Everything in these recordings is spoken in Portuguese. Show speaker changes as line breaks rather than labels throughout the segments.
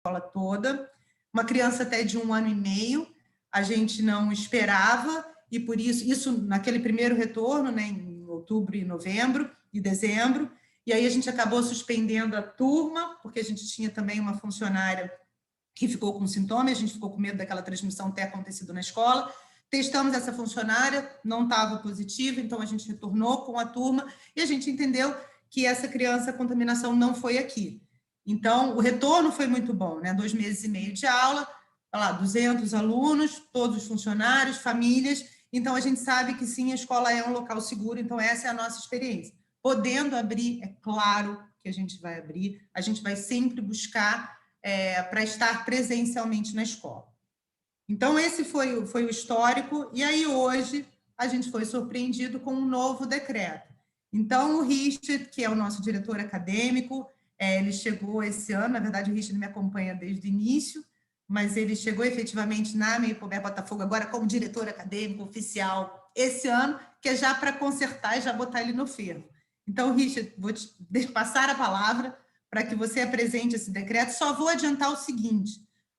escola toda, uma criança até de 1 ano e meio, a gente não esperava, e por isso naquele primeiro retorno, né, em outubro e novembro e dezembro, e aí a gente acabou suspendendo a turma, porque a gente tinha também uma funcionária que ficou com sintomas, a gente ficou com medo daquela transmissão ter acontecido na escola. Testamos essa funcionária, não estava positiva, então a gente retornou com a turma e a gente entendeu que essa criança, a contaminação não foi aqui. Então, o retorno foi muito bom, né? 2 meses e meio de aula, lá, 200 alunos, todos os funcionários, famílias. Então, a gente sabe que sim, a escola é um local seguro, então essa é a nossa experiência. Podendo abrir, é claro que a gente vai abrir, a gente vai sempre buscar para estar presencialmente na escola. Então, esse foi o histórico, e aí hoje a gente foi surpreendido com um novo decreto. Então, o Richard, que é o nosso diretor acadêmico, ele chegou esse ano, na verdade o Richard me acompanha desde o início, mas ele chegou efetivamente na Meipober Botafogo agora como diretor acadêmico oficial esse ano, que é já para consertar e já botar ele no ferro. Então, Richard, vou te passar a palavra para que você apresente esse decreto. Só vou adiantar o seguinte,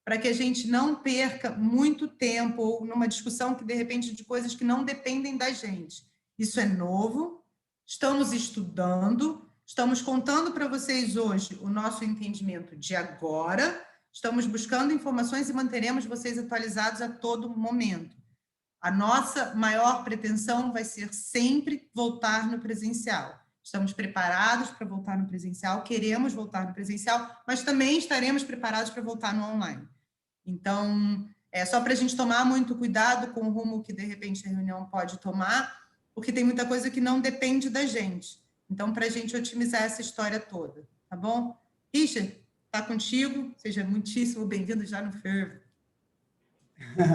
para que a gente não perca muito tempo ou numa discussão que, de repente, de coisas que não dependem da gente. Isso é novo, estamos estudando, estamos contando para vocês hoje o nosso entendimento de agora, estamos buscando informações e manteremos vocês atualizados a todo momento. A nossa maior pretensão vai ser sempre voltar no presencial. Estamos preparados para voltar no presencial, queremos voltar no presencial, mas também estaremos preparados para voltar no online. Então, é só para a gente tomar muito cuidado com o rumo que, de repente, a reunião pode tomar, porque tem muita coisa que não depende da gente. Então, para a gente otimizar essa história toda, tá bom? Richard, está contigo, seja muitíssimo bem-vindo já no fervo.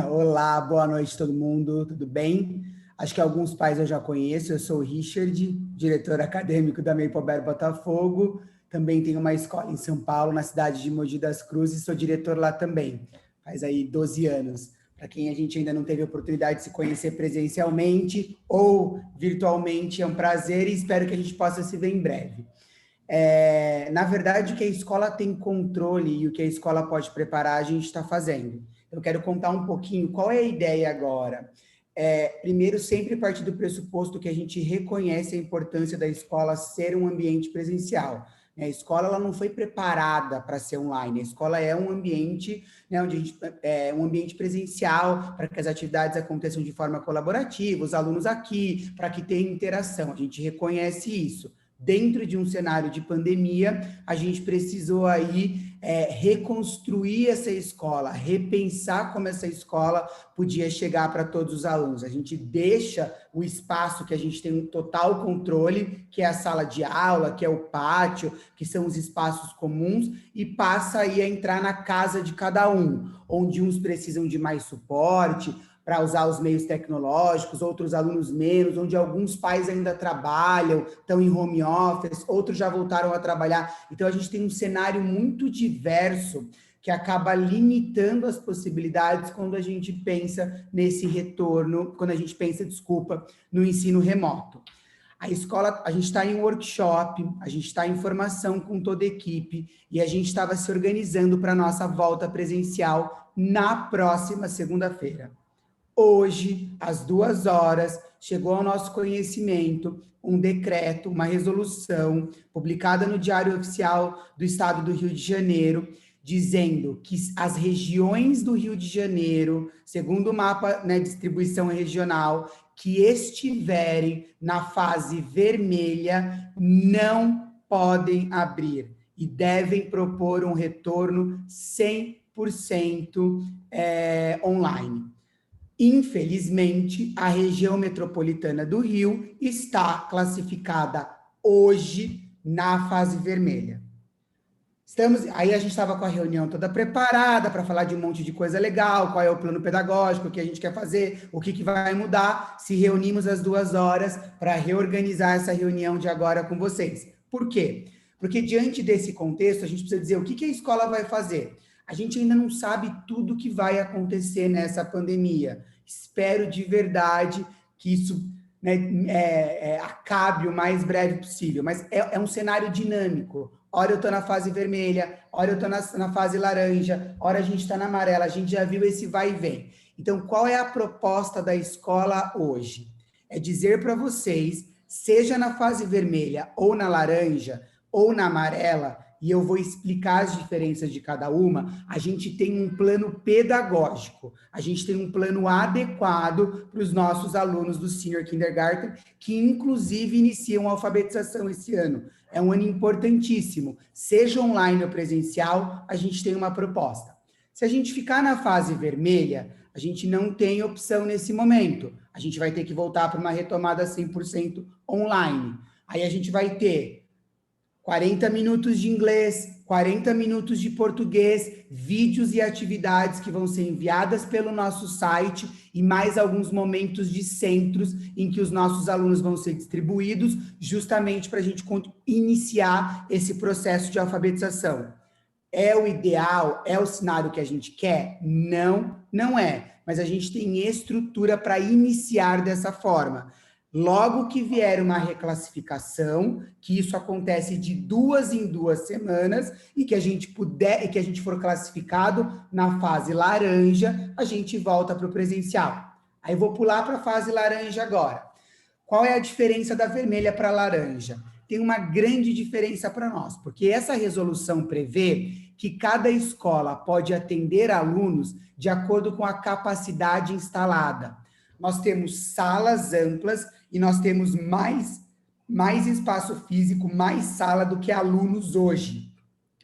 Olá, boa noite todo mundo, tudo bem? Acho que alguns pais eu já conheço, eu sou o Richard, diretor acadêmico da Meipober Botafogo, também tenho uma escola em São Paulo, na cidade de Mogi das Cruzes, sou diretor lá também, faz aí 12 anos. Para quem a gente ainda não teve a oportunidade de se conhecer presencialmente ou virtualmente, é um prazer e espero que a gente possa se ver em breve. Na verdade, o que a escola tem controle e o que a escola pode preparar, a gente está fazendo. Eu quero contar um pouquinho qual é a ideia agora. Primeiro, sempre partir do pressuposto que a gente reconhece a importância da escola ser um ambiente presencial. A escola ela não foi preparada para ser online. A escola é um ambiente, né, onde a gente, um ambiente presencial para que as atividades aconteçam de forma colaborativa, os alunos aqui, para que tenha interação. A gente reconhece isso. Dentro de um cenário de pandemia, a gente precisou aí reconstruir essa escola, repensar como essa escola podia chegar para todos os alunos. A gente deixa o espaço que a gente tem um total controle, que é a sala de aula, que é o pátio, que são os espaços comuns, e passa aí a entrar na casa de cada um, onde uns precisam de mais suporte, para usar os meios tecnológicos, outros alunos menos, onde alguns pais ainda trabalham, estão em home office, outros já voltaram a trabalhar. Então, a gente tem um cenário muito diverso que acaba limitando as possibilidades quando a gente pensa nesse retorno, quando a gente pensa, no ensino remoto. A escola, a gente está em workshop, a gente está em formação com toda a equipe e a gente estava se organizando para a nossa volta presencial na próxima segunda-feira. Hoje, às 2 horas, chegou ao nosso conhecimento um decreto, uma resolução, publicada no Diário Oficial do Estado do Rio de Janeiro, dizendo que as regiões do Rio de Janeiro, segundo o mapa, né, distribuição regional, que estiverem na fase vermelha, não podem abrir e devem propor um retorno 100% online. Infelizmente, a região metropolitana do Rio está classificada hoje na fase vermelha. Aí a gente estava com a reunião toda preparada para falar de um monte de coisa legal, qual é o plano pedagógico, o que a gente quer fazer, o que vai mudar. Se reunimos às 2 horas para reorganizar essa reunião de agora com vocês. Por quê? Porque diante desse contexto, a gente precisa dizer o que a escola vai fazer. A gente ainda não sabe tudo o que vai acontecer nessa pandemia. Espero de verdade que isso, né, acabe o mais breve possível, mas é um cenário dinâmico. hora eu estou na fase vermelha, hora eu estou na fase laranja, hora a gente está na amarela, a gente já viu esse vai e vem. Então, qual é a proposta da escola hoje? É dizer para vocês, seja na fase vermelha ou na laranja ou na amarela, e eu vou explicar as diferenças de cada uma, a gente tem um plano pedagógico, a gente tem um plano adequado para os nossos alunos do Senior Kindergarten, que inclusive iniciam a alfabetização esse ano. É um ano importantíssimo, seja online ou presencial, a gente tem uma proposta. Se a gente ficar na fase vermelha, a gente não tem opção nesse momento, a gente vai ter que voltar para uma retomada 100% online. Aí a gente vai ter 40 minutos de inglês, 40 minutos de português, vídeos e atividades que vão ser enviadas pelo nosso site e mais alguns momentos de centros em que os nossos alunos vão ser distribuídos justamente para a gente iniciar esse processo de alfabetização. É o ideal? É o cenário que a gente quer? Não, não é. Mas a gente tem estrutura para iniciar dessa forma. Logo que vier uma reclassificação, que isso acontece de 2 em 2 semanas, e que a gente for classificado na fase laranja, a gente volta para o presencial. Aí vou pular para a fase laranja agora. Qual é a diferença da vermelha para a laranja? Tem uma grande diferença para nós, porque essa resolução prevê que cada escola pode atender alunos de acordo com a capacidade instalada. Nós temos salas amplas e nós temos mais espaço físico, mais sala do que alunos hoje.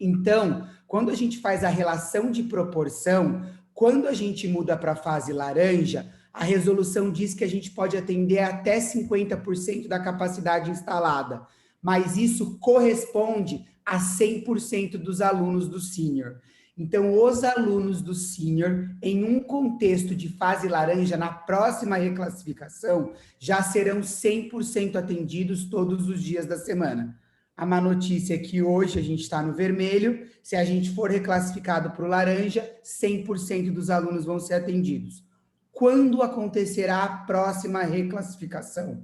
Então, quando a gente faz a relação de proporção, quando a gente muda para a fase laranja, a resolução diz que a gente pode atender até 50% da capacidade instalada, mas isso corresponde a 100% dos alunos do sênior. Então, os alunos do sênior, em um contexto de fase laranja, na próxima reclassificação, já serão 100% atendidos todos os dias da semana. A má notícia é que hoje a gente está no vermelho, se a gente for reclassificado para o laranja, 100% dos alunos vão ser atendidos. Quando acontecerá a próxima reclassificação?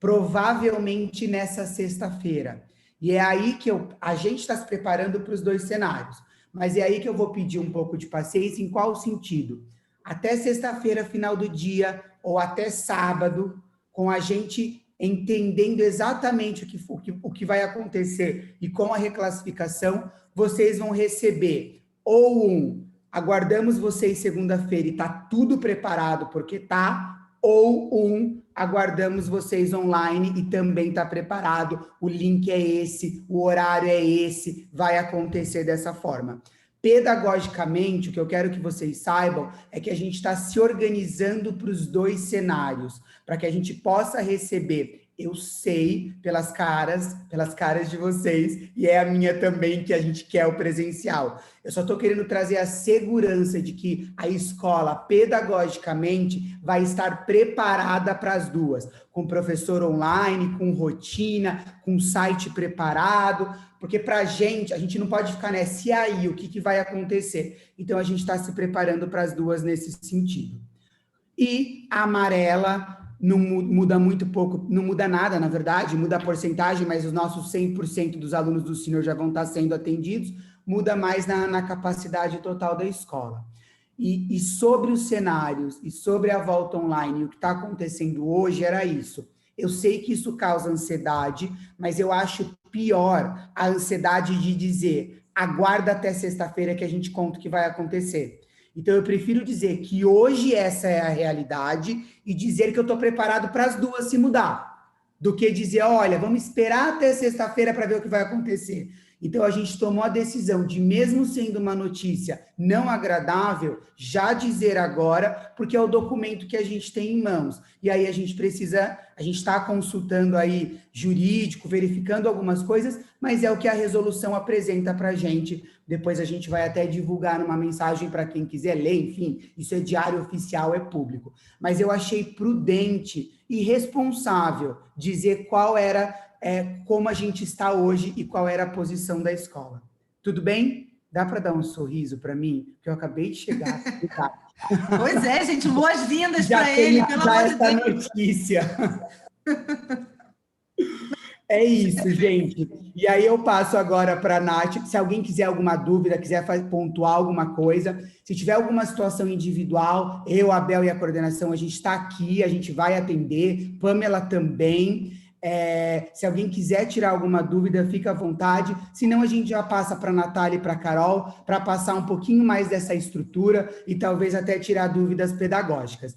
Provavelmente nessa sexta-feira. E é aí que a gente está se preparando para os 2 cenários. Mas é aí que eu vou pedir um pouco de paciência. Em qual sentido? Até sexta-feira, final do dia, ou até sábado, com a gente entendendo exatamente o que vai acontecer e com a reclassificação, vocês vão receber ou aguardamos vocês segunda-feira e está tudo preparado porque tá, ou aguardamos vocês online e também está preparado, o link é esse, o horário é esse, vai acontecer dessa forma. Pedagogicamente, o que eu quero que vocês saibam é que a gente está se organizando para os 2 cenários, para que a gente possa receber. Eu sei pelas caras de vocês, e é a minha também que a gente quer o presencial. Eu só estou querendo trazer a segurança de que a escola, pedagogicamente, vai estar preparada para as 2, com professor online, com rotina, com site preparado, porque para a gente não pode ficar nessa, e aí, o que vai acontecer? Então, a gente está se preparando para as 2 nesse sentido. E a amarela não muda muito pouco, não muda nada, na verdade, muda a porcentagem, mas os nossos 100% dos alunos do sênior já vão estar sendo atendidos, muda mais na capacidade total da escola. E sobre os cenários, e sobre a volta online, o que está acontecendo hoje era isso. Eu sei que isso causa ansiedade, mas eu acho pior a ansiedade de dizer, aguarda até sexta-feira que a gente conta o que vai acontecer. Então, eu prefiro dizer que hoje essa é a realidade e dizer que eu estou preparado para as 2 se mudar, do que dizer, olha, vamos esperar até sexta-feira para ver o que vai acontecer. Então, a gente tomou a decisão de, mesmo sendo uma notícia não agradável, já dizer agora, porque é o documento que a gente tem em mãos. E aí a gente está consultando aí jurídico, verificando algumas coisas, mas é o que a resolução apresenta para a gente. Depois a gente vai até divulgar numa mensagem para quem quiser ler, enfim, isso é diário oficial, é público. Mas eu achei prudente e responsável dizer qual era, como a gente está hoje e qual era a posição da escola. Tudo bem? Dá para dar um sorriso para mim? Porque eu acabei de chegar.
Pois é, gente, boas-vindas para ele, pelo amor de Deus.
Notícia. É isso, gente. E aí eu passo agora para a Nath. Se alguém quiser alguma dúvida, quiser pontuar alguma coisa, se tiver alguma situação individual, eu, a Bel e a coordenação, a gente está aqui, a gente vai atender. Pamela também. Se alguém quiser tirar alguma dúvida, fica à vontade. Senão, a gente já passa para a Natália e para a Carol, para passar um pouquinho mais dessa estrutura e talvez até tirar dúvidas pedagógicas.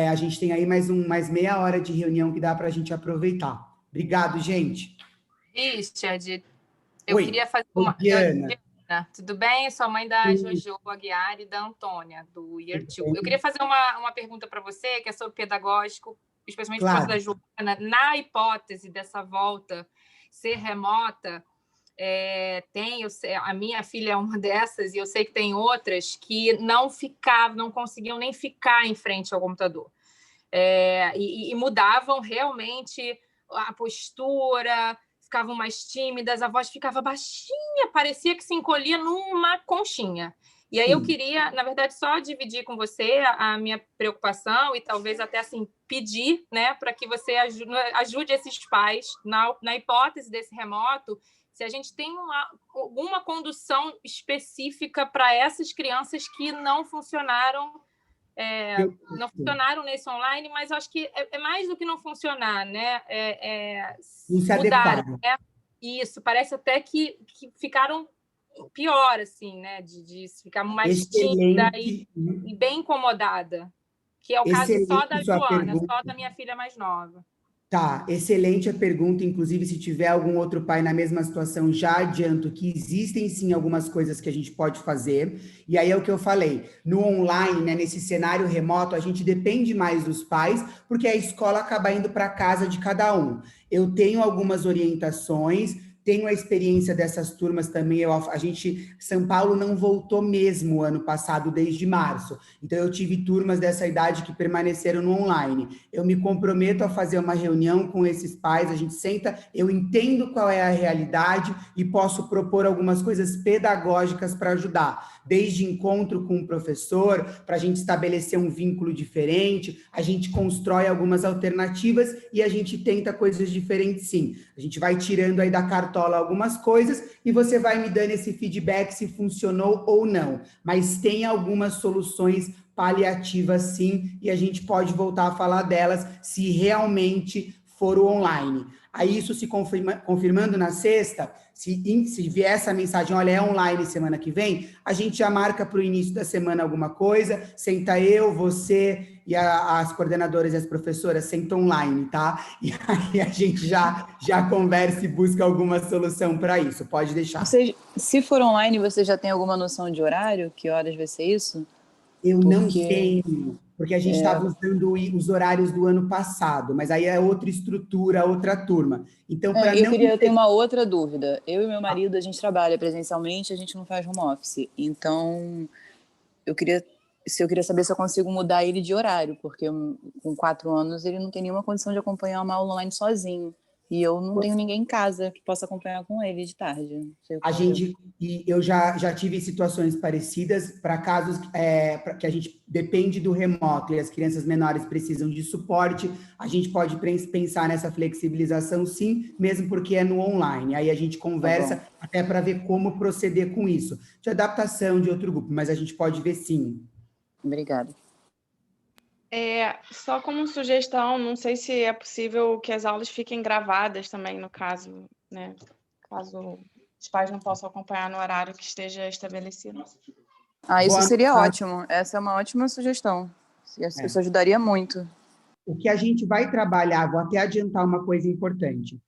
A gente tem aí mais meia hora de reunião que dá para a gente aproveitar. Obrigado, gente.
Richard, eu
Oi.
queria fazer
Oi,
uma...
Diana.
Tudo bem? Eu sou a mãe da Jojo Aguiar e da Antônia, do Year 2. Eu queria fazer uma pergunta para você, que é sobre pedagógico, especialmente por causa da Joana. Na hipótese dessa volta ser remota, a minha filha é uma dessas, e eu sei que tem outras que não conseguiam nem ficar em frente ao computador. E mudavam realmente a postura, ficavam mais tímidas, a voz ficava baixinha, parecia que se encolhia numa conchinha. E aí eu queria, na verdade, só dividir com você a minha preocupação e talvez até assim pedir, né, para que você ajude esses pais na hipótese desse remoto, se a gente tem alguma condução específica para essas crianças que não funcionaram nesse online, mas eu acho que é mais do que não funcionar, né? Mudaram, né? Isso, parece até que ficaram pior, assim, né? De ficar mais tímida e bem incomodada, que é o caso só da Joana, só da minha filha mais nova.
Tá, excelente a pergunta. Inclusive, se tiver algum outro pai na mesma situação, já adianto que existem sim algumas coisas que a gente pode fazer. E aí é o que eu falei, no online, né, nesse cenário remoto, a gente depende mais dos pais, porque a escola acaba indo para casa de cada um. Eu tenho algumas orientações, tenho a experiência dessas turmas também. São Paulo não voltou mesmo ano passado, desde março. Então, eu tive turmas dessa idade que permaneceram no online. Eu me comprometo a fazer uma reunião com esses pais, a gente senta, eu entendo qual é a realidade e posso propor algumas coisas pedagógicas para ajudar. Desde encontro com o professor, para a gente estabelecer um vínculo diferente, a gente constrói algumas alternativas e a gente tenta coisas diferentes, sim. A gente vai tirando aí da cartola algumas coisas e você vai me dando esse feedback se funcionou ou não. Mas tem algumas soluções paliativas, sim, e a gente pode voltar a falar delas se realmente for o online. Aí isso se confirmando na sexta, se vier essa mensagem, olha, é online semana que vem, a gente já marca para o início da semana alguma coisa, senta eu, você e as coordenadoras e as professoras sentam online, tá? E aí a gente já conversa e busca alguma solução para isso, pode deixar.
Se for online, você já tem alguma noção de horário? Que horas vai ser isso?
Eu não tenho, porque a gente estava usando os horários do ano passado, mas aí é outra estrutura, outra turma. Então,
eu tenho uma outra dúvida. Eu e meu marido, a gente trabalha presencialmente, a gente não faz home office. Então, eu queria saber se eu consigo mudar ele de horário, porque com 4 anos ele não tem nenhuma condição de acompanhar uma aula online sozinho. E eu não tenho ninguém em casa que possa acompanhar com ele de tarde.
Eu já tive situações parecidas para casos que a gente depende do remoto e as crianças menores precisam de suporte, a gente pode pensar nessa flexibilização, sim, mesmo porque é no online. Aí a gente conversa até para ver como proceder com isso. De adaptação de outro grupo, mas a gente pode ver sim.
Obrigada.
Só como sugestão, não sei se é possível que as aulas fiquem gravadas também, no caso, né? Caso os pais não possam acompanhar no horário que esteja estabelecido.
Isso seria ótimo. Essa é uma ótima sugestão. Isso ajudaria muito.
O que a gente vai trabalhar, vou até adiantar uma coisa importante.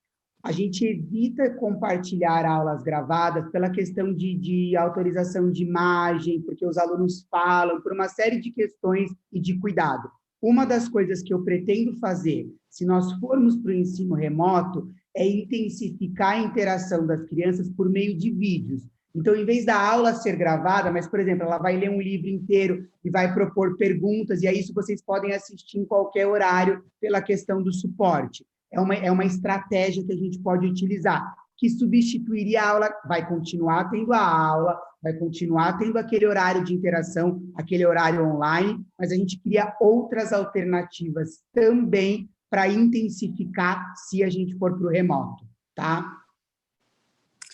A gente evita compartilhar aulas gravadas pela questão de autorização de imagem, porque os alunos falam, por uma série de questões e de cuidado. Uma das coisas que eu pretendo fazer, se nós formos para o ensino remoto, é intensificar a interação das crianças por meio de vídeos. Então, em vez da aula ser gravada, mas, por exemplo, ela vai ler um livro inteiro e vai propor perguntas, e é isso vocês podem assistir em qualquer horário pela questão do suporte. É uma estratégia que a gente pode utilizar, que substituiria a aula, vai continuar tendo a aula, vai continuar tendo aquele horário de interação, aquele horário online, mas a gente cria outras alternativas também para intensificar se a gente for para o remoto. tá?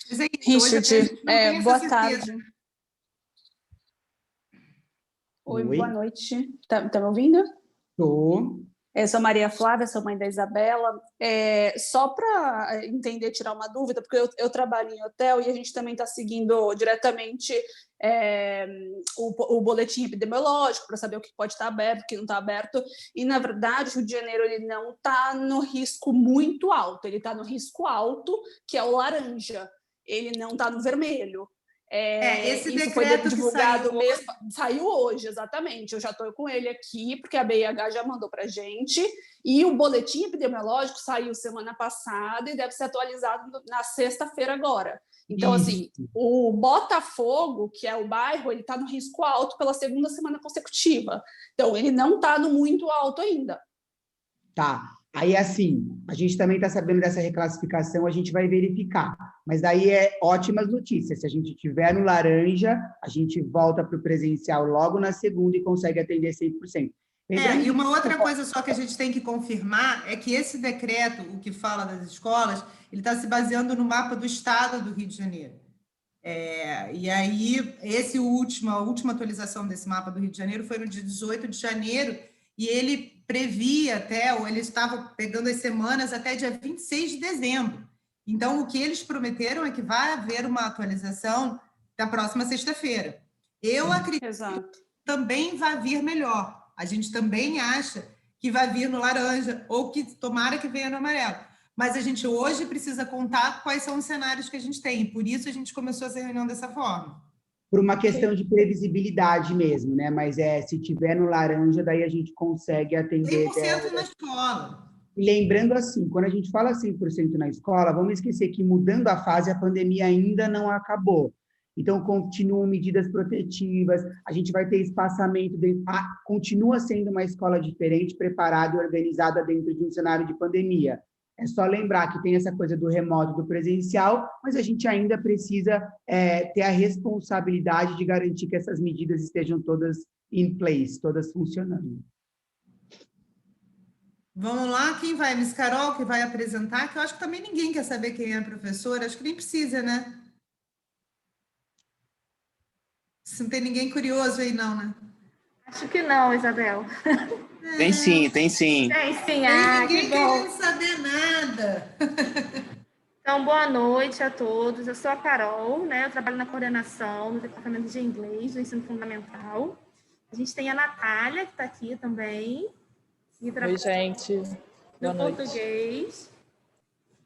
Mas é isso, hoje até a gente não tem essa
boa
certeza.
tarde. Oi, boa noite. Tá me ouvindo?
Tô.
Eu sou Maria Flávia, sou mãe da Isabela. Só para entender, tirar uma dúvida, porque eu trabalho em hotel e a gente também está seguindo diretamente o boletim epidemiológico para saber o que pode estar aberto, o que não está aberto. E, na verdade, o Rio de Janeiro ele não está no risco muito alto, ele está no risco alto, que é o laranja. Ele não está no vermelho.
Esse
isso foi
decreto
divulgado
que
saiu hoje, exatamente. Eu já estou com ele aqui, porque a BIH já mandou para a gente. E o boletim epidemiológico saiu semana passada e deve ser atualizado na sexta-feira agora. Então, assim, o Botafogo, que é o bairro, ele está no risco alto pela segunda semana consecutiva. Então, ele não está no muito alto ainda.
Tá. Aí, assim, a gente também está sabendo dessa reclassificação, a gente vai verificar. Mas daí é ótimas notícias. Se a gente tiver no laranja, a gente volta para o presencial logo na segunda e consegue atender 100%.
E uma outra coisa só que a gente tem que confirmar é que esse decreto, o que fala das escolas, ele está se baseando no mapa do estado do Rio de Janeiro. E aí, a última atualização desse mapa do Rio de Janeiro foi no dia 18 de janeiro, e ele previa até, ou ele estava pegando as semanas até dia 26 de dezembro. Então, o que eles prometeram é que vai haver uma atualização da próxima sexta-feira. Eu acredito que também vai vir melhor. A gente também acha que vai vir no laranja, ou que tomara que venha no amarelo. Mas a gente hoje precisa contar quais são os cenários que a gente tem. Por isso a gente começou essa reunião dessa forma.
Por uma questão de previsibilidade mesmo, né? Mas se tiver no laranja, daí a gente consegue atender...
100% na escola.
E lembrando assim, quando a gente fala 100% na escola, vamos esquecer que mudando a fase, a pandemia ainda não acabou. Então, continuam medidas protetivas, a gente vai ter espaçamento, continua sendo uma escola diferente, preparada e organizada dentro de um cenário de pandemia. É só lembrar que tem essa coisa do remoto, do presencial, mas a gente ainda precisa ter a responsabilidade de garantir que essas medidas estejam todas in place, todas funcionando.
Vamos lá, quem vai? Miss Carol, que vai apresentar, que eu acho que também ninguém quer saber quem é a professora, acho que nem precisa, né? Se não tem ninguém curioso aí, não, né?
Acho que não, Isabel.
Tem sim, tem sim.
Tem sim,
Tem ninguém querendo saber nada.
Então, boa noite a todos. Eu sou a Carol, né? Eu trabalho na coordenação no departamento de inglês do ensino fundamental. A gente tem a Natália, que está aqui também.
Oi, gente. Boa noite.
Português.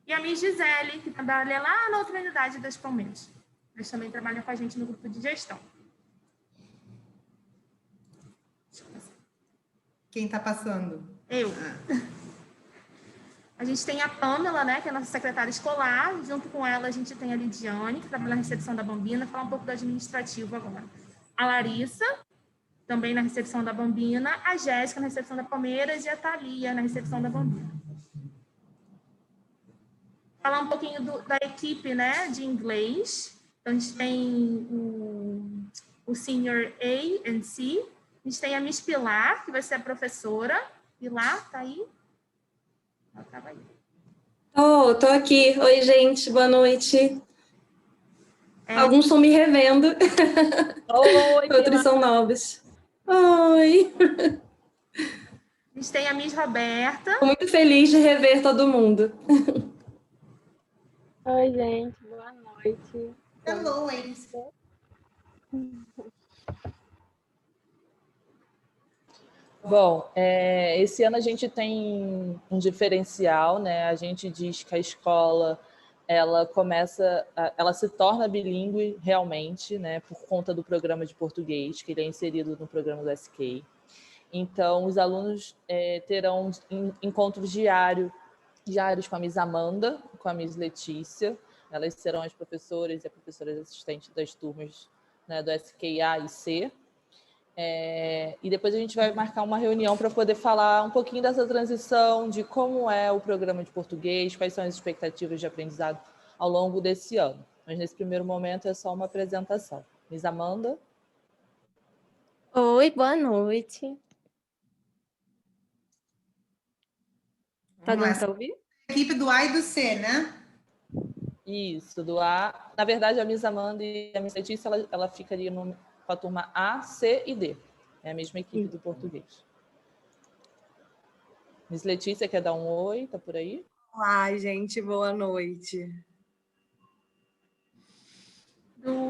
E a Miss Gisele, que trabalha lá na outra unidade das Palmeiras. Mas também trabalha com a gente no grupo de gestão.
Quem está passando?
Eu. A gente tem a Pamela, né, que é a nossa secretária escolar. Junto com ela, a gente tem a Lidiane, que trabalha na recepção da Bambina. Falar um pouco do administrativo agora. A Larissa, também na recepção da Bambina. A Jéssica, na recepção da Palmeiras. E a Thalia, na recepção da Bambina. Falar um pouquinho da equipe, né, de inglês. Então, a gente tem o Senior A and C. A gente tem a Miss Pilar, que vai ser a professora. Pilar, tá aí? Ela estava aí.
Tô aqui. Oi, gente, boa noite. Alguns estão me revendo.
Oi,
outros são novos. Oi.
A gente tem a Miss Roberta.
Estou muito feliz de rever todo mundo.
Oi, gente, boa noite.
Hello, ladies.
Bom, esse ano a gente tem um diferencial, né? A gente diz que a escola ela se torna bilíngue realmente, né? Por conta do programa de português, que ele é inserido no programa do SK. Então, os alunos terão encontros diários com a Miss Amanda, com a Miss Letícia. Elas serão as professoras e a professora assistente das turmas, né, do SKA e C. E depois a gente vai marcar uma reunião para poder falar um pouquinho dessa transição, de como é o programa de português, quais são as expectativas de aprendizado ao longo desse ano. Mas nesse primeiro momento é só uma apresentação. Miss Amanda?
Oi, boa noite. Tá dando para ouvir?
Equipe do A e do C, né?
Isso, do A. Na verdade, a Miss Amanda e a Miss Letícia, ela ficaria com a turma A, C e D. É a mesma equipe do português. Miss Letícia, quer dar um oi? Tá por aí?
Olá, gente. Boa noite.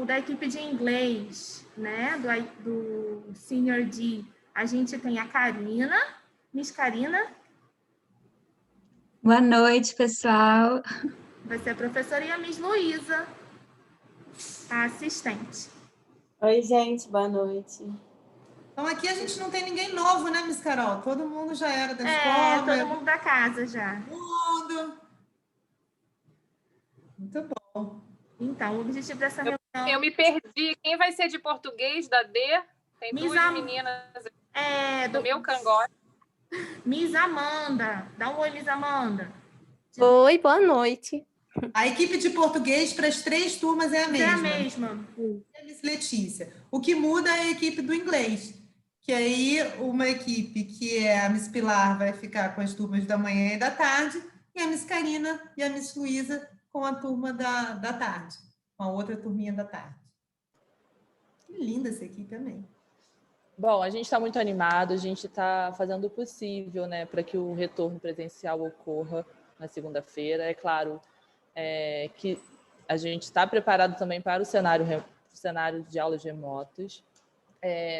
Da equipe de inglês, né? Do Senior D, a gente tem a Karina. Miss Karina.
Boa noite, pessoal.
Vai ser a professora e a Miss Luísa, a assistente.
Oi, gente, boa noite.
Então, aqui a gente não tem ninguém novo, né, Miss Carol? Todo mundo já era da escola.
Todo mundo da casa já.
Mundo. Muito bom.
Então, o objetivo dessa reunião...
Eu me perdi. Quem vai ser de português da D? Tem duas meninas do meu cangote.
Miss Amanda. Dá um oi, Miss Amanda.
Oi, boa noite.
A equipe de português para as 3 turmas é a mesma.
É a mesma.
É a Miss Letícia. O que muda é a equipe do inglês. Que aí uma equipe que é a Miss Pilar vai ficar com as turmas da manhã e da tarde, e a Miss Karina e a Miss Luísa com a turma da tarde, com a outra turminha da tarde. Que linda essa equipe, amei.
Bom, a gente está muito animado, a gente está fazendo o possível, né, para que o retorno presencial ocorra na segunda-feira. É claro que a gente está preparado também para o cenário de aulas remotas.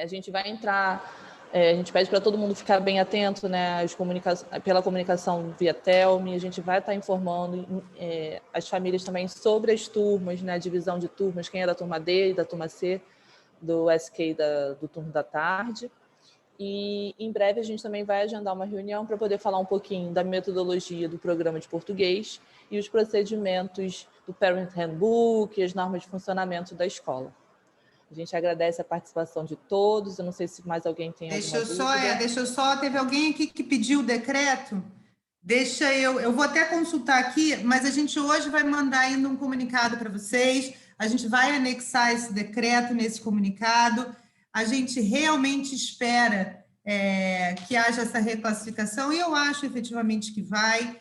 A gente vai entrar, a gente pede para todo mundo ficar bem atento, né, pela comunicação via Telme, a gente vai estar informando as famílias também sobre as turmas, né, a divisão de turmas, quem é da turma D e da turma C, do SK do turno da tarde. E em breve a gente também vai agendar uma reunião para poder falar um pouquinho da metodologia do programa de português e os procedimentos do Parent Handbook e as normas de funcionamento da escola. A gente agradece a participação de todos. Eu não sei se mais alguém tem alguma dúvida.
Deixa eu só, teve alguém aqui que pediu o decreto? Eu vou até consultar aqui, mas a gente hoje vai mandar ainda um comunicado para vocês. A gente vai anexar esse decreto nesse comunicado. A gente realmente espera que haja essa reclassificação, e eu acho efetivamente que vai.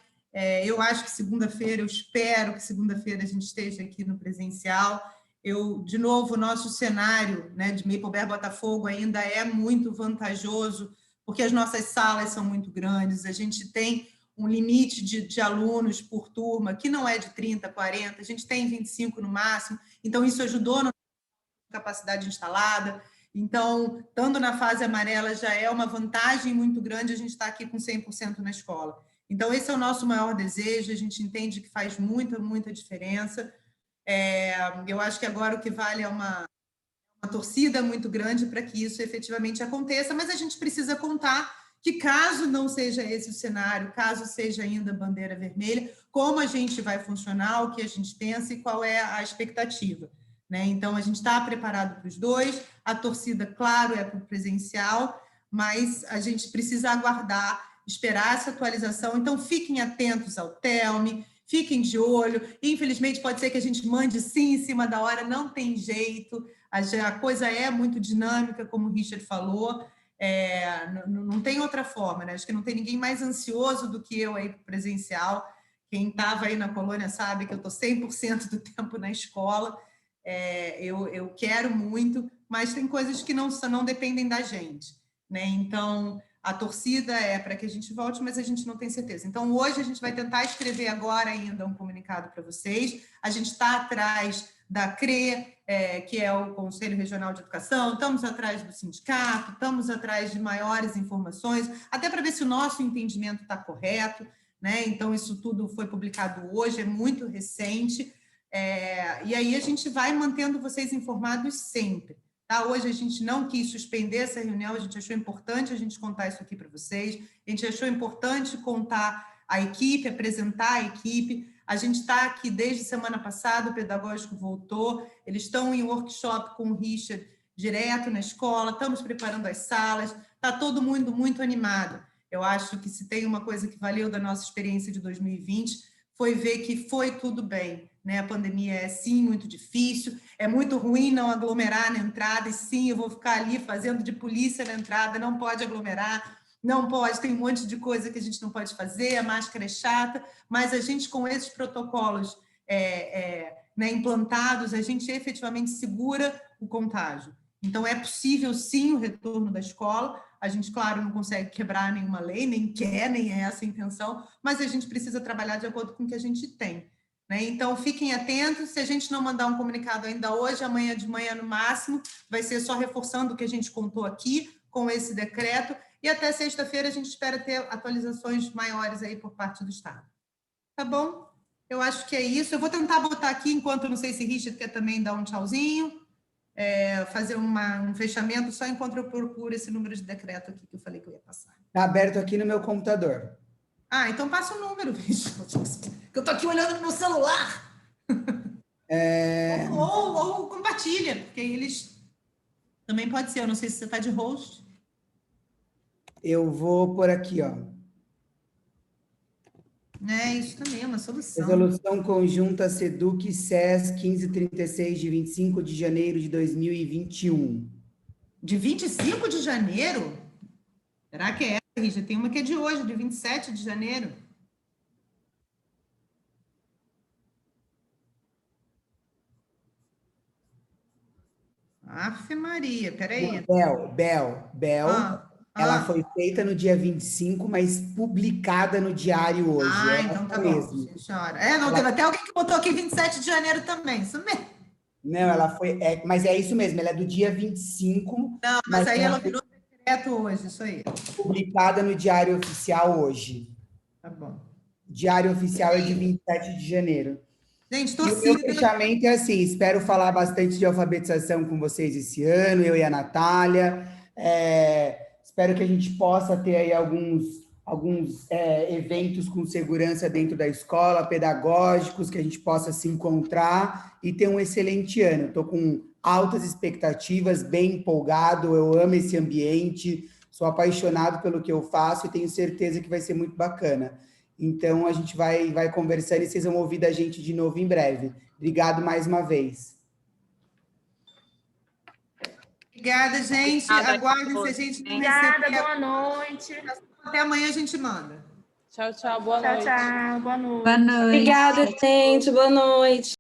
Eu acho que segunda-feira, eu espero que segunda-feira a gente esteja aqui no presencial. De novo, o nosso cenário, né, de Maple Botafogo ainda é muito vantajoso, porque as nossas salas são muito grandes, a gente tem um limite de alunos por turma, que não é de 30, 40, a gente tem 25 no máximo, então isso ajudou na capacidade instalada. Então, estando na fase amarela já é uma vantagem muito grande a gente estar aqui com 100% na escola. Então, esse é o nosso maior desejo, a gente entende que faz muita, muita diferença. Eu acho que agora o que vale é uma torcida muito grande para que isso efetivamente aconteça, mas a gente precisa contar que, caso não seja esse o cenário, caso seja ainda bandeira vermelha, como a gente vai funcionar, o que a gente pensa e qual é a expectativa, né? Então, a gente está preparado para os dois, a torcida, claro, é para o presencial, mas a gente precisa aguardar, esperar essa atualização. Então, fiquem atentos ao Telme, fiquem de olho. Infelizmente, pode ser que a gente mande sim em cima da hora, não tem jeito. A coisa é muito dinâmica, como o Richard falou. Não tem outra forma, né? Acho que não tem ninguém mais ansioso do que eu aí pro presencial. Quem estava aí na colônia sabe que eu estou 100% do tempo na escola. Eu quero muito, mas tem coisas que não dependem da gente, né? Então, a torcida é para que a gente volte, mas a gente não tem certeza. Então, hoje a gente vai tentar escrever agora ainda um comunicado para vocês. A gente está atrás da CRE, que é o Conselho Regional de Educação, estamos atrás do sindicato, estamos atrás de maiores informações, até para ver se o nosso entendimento está correto, né? Então, isso tudo foi publicado hoje, é muito recente, e aí a gente vai mantendo vocês informados sempre. Tá? Hoje a gente não quis suspender essa reunião, a gente achou importante a gente contar isso aqui para vocês, a gente achou importante contar a equipe, apresentar a equipe. A gente está aqui desde semana passada, o pedagógico voltou, eles estão em workshop com o Richard direto na escola, estamos preparando as salas, está todo mundo muito animado. Eu acho que se tem uma coisa que valeu da nossa experiência de 2020, foi ver que foi tudo bem, né? A pandemia é, sim, muito difícil, é muito ruim não aglomerar na entrada, e sim, eu vou ficar ali fazendo de polícia na entrada, não pode aglomerar, não pode, tem um monte de coisa que a gente não pode fazer, a máscara é chata, mas a gente, com esses protocolos né, implantados, a gente efetivamente segura o contágio. Então, é possível, sim, o retorno da escola. A gente, claro, não consegue quebrar nenhuma lei, nem quer, nem é essa a intenção, mas a gente precisa trabalhar de acordo com o que a gente tem, né? Então, fiquem atentos. Se a gente não mandar um comunicado ainda hoje, amanhã de manhã, no máximo, vai ser só reforçando o que a gente contou aqui com esse decreto. E até sexta-feira a gente espera ter atualizações maiores aí por parte do Estado. Tá bom? Eu acho que é isso. Eu vou tentar botar aqui, enquanto não sei se Richard quer também dar um tchauzinho, fazer um fechamento, só enquanto eu procuro esse número de decreto aqui que eu falei que eu ia passar.
Está aberto aqui no meu computador.
Ah, então passa o número, Richard, que eu estou aqui olhando no meu celular. Ou compartilha, porque eles... Também pode ser, eu não sei se você está de host.
Eu vou por aqui, ó.
Isso também é uma solução.
Resolução conjunta SEDUC-SES 1536, de 25 de janeiro de 2021.
De 25 de janeiro? Será que é essa, Richard? Tem uma que é de hoje, de 27 de janeiro. Afe Maria, peraí.
Bel. Ela foi feita no dia 25, mas publicada no diário hoje.
Então tá bom, senhora. Não, teve até alguém que botou aqui 27 de janeiro também, isso mesmo.
Não, ela foi... mas é isso mesmo, ela é do dia 25.
Não, mas aí ela virou decreto hoje, isso aí.
Publicada no Diário Oficial hoje.
Tá bom.
Diário Oficial é de 27 de janeiro.
Gente,
e o meu fechamento é assim, espero falar bastante de alfabetização com vocês esse ano, eu e a Natália. Espero que a gente possa ter aí alguns eventos com segurança dentro da escola, pedagógicos, que a gente possa se encontrar e ter um excelente ano. Estou com altas expectativas, bem empolgado, eu amo esse ambiente, sou apaixonado pelo que eu faço e tenho certeza que vai ser muito bacana. Então, a gente vai conversando e vocês vão ouvir da gente de novo em breve. Obrigado mais uma vez.
Obrigada, gente. Aguardem se a gente não
receber. Obrigada, boa noite.
Até amanhã a gente manda.
Tchau, boa noite.
Tchau, boa noite.
Boa noite.
Obrigada, gente. Boa noite.